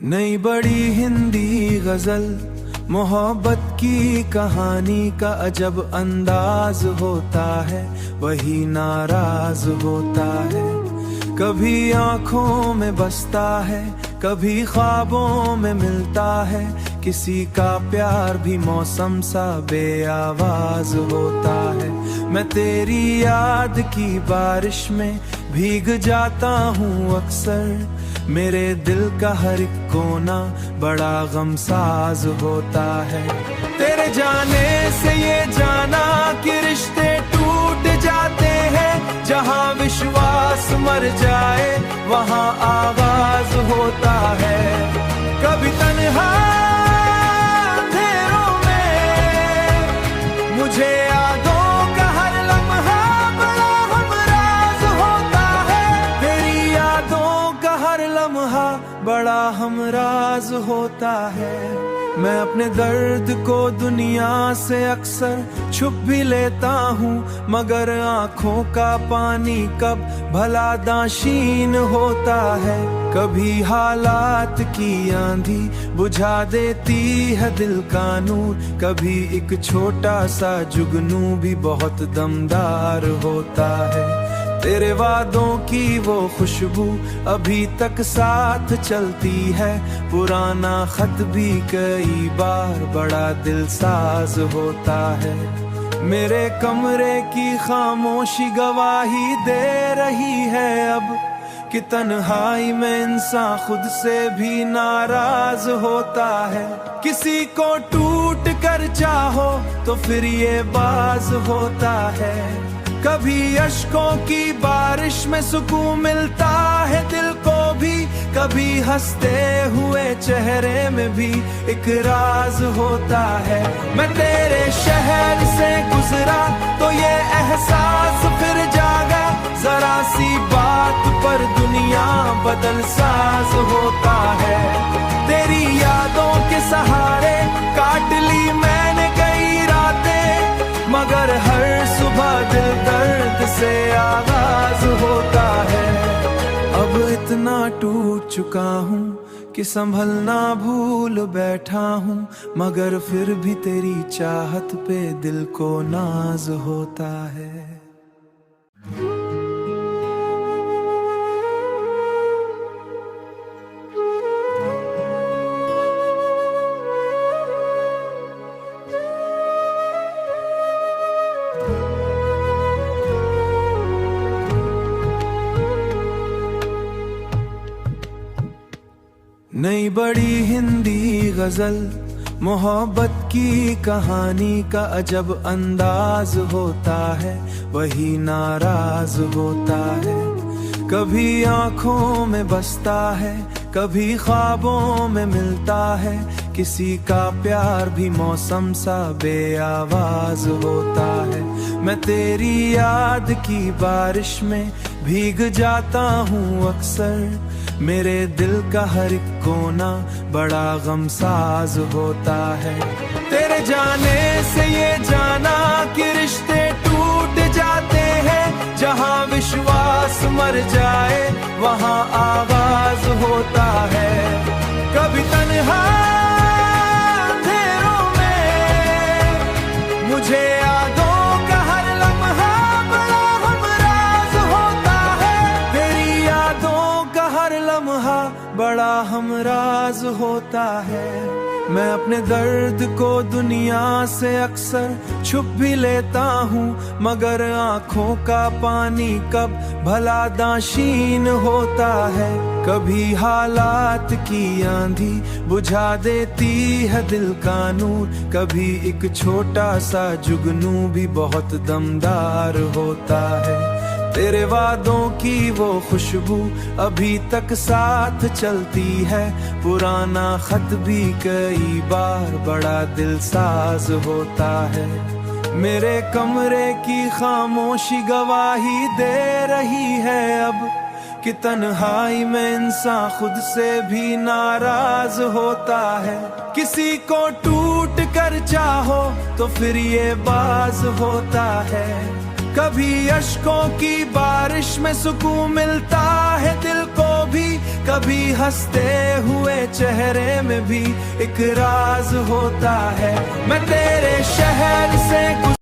नई बड़ी हिंदी गजल मोहब्बत की कहानी का अजब अंदाज होता है, वही नाराज होता है। कभी आंखों में बसता है, कभी ख्वाबों में मिलता है। किसी का प्यार भी मौसम सा बेआवाज होता है। मैं तेरी याद की बारिश में भीग जाता हूँ अक्सर। मेरे दिल का हर एक कोना बड़ा गमसाज होता है। तेरे जाने से ये जाना कि रिश्ते टूट जाते हैं। जहाँ विश्वास मर जाए वहाँ आगाज होता है। कभी तन्हा अंधेरों में मुझे यादों का हर लम्हा बड़ा हमराज होता है। तेरी यादों का हर लम्हा बड़ा हमराज होता है। मैं अपने दर्द को दुनिया से अक्सर छुप भी लेता हूँ, मगर आँखों का पानी कब भला दाशीन होता है। कभी हालात की आंधी बुझा देती है दिल का नूर। कभी एक छोटा सा जुगनू भी बहुत दमदार होता है। तेरे वादों की वो खुशबू अभी तक साथ चलती है। पुराना खत भी कई बार बड़ा दिलसाज होता है। मेरे कमरे की खामोशी गवाही दे रही है अब कि तन्हाई में इंसान खुद से भी नाराज होता है। किसी को टूट कर चाहो तो फिर ये बाज होता है। कभी अश्कों की बारिश में सुकून मिलता है दिल को भी। कभी हंसते हुए चेहरे में भी एक राज होता है। मैं तेरे शहर से गुजरा तो ये एहसास फिर जागा। जरा सी बात पर दुनिया बदल साज होता है। तेरी यादों के सहारे काट ली मैंने कई रातें, मगर हर सुबह दिल दर्द से आगाज होता है। अब इतना टूट चुका हूँ कि संभलना भूल बैठा हूँ, मगर फिर भी तेरी चाहत पे दिल को नाज होता है। नई बड़ी हिंदी गजल मोहब्बत की कहानी का अजब अंदाज होता है, वही नाराज होता है। कभी आंखों में बसता है, कभी ख्वाबों में मिलता है। किसी का प्यार भी मौसम सा बेआवाज होता है। मैं तेरी याद की बारिश में भीग जाता हूँ अक्सर। मेरे दिल का हर एक कोना बड़ा गमसाज होता है। तेरे जाने से ये जाना कि रिश्ते टूट जाते हैं। जहाँ विश्वास मर जाए वहाँ आगाज होता है। कभी तन्हा अंधेरों में मुझे यादों का हर लम्हा बड़ा हमराज होता है। तेरी यादों का हर लम्हा बड़ा हमराज होता है। मैं अपने दर्द को दुनिया से अक्सर छुप भी लेता हूँ, मगर आँखों का पानी कब भला दाशीन होता है। कभी हालात की आंधी बुझा देती है दिल का नूर। कभी एक छोटा सा जुगनू भी बहुत दमदार होता है। तेरे वादों की वो खुशबू अभी तक साथ चलती है। पुराना खत भी कई बार बड़ा दिलसाज होता है। मेरे कमरे की खामोशी गवाही दे रही है अब कि तन्हाई में इंसान खुद से भी नाराज होता है। किसी को टूट कर चाहो तो फिर ये बाज होता है। कभी अश्कों की बारिश में सुकून मिलता है दिल को भी, कभी हंसते हुए चेहरे में भी एक राज होता है। मैं तेरे शहर से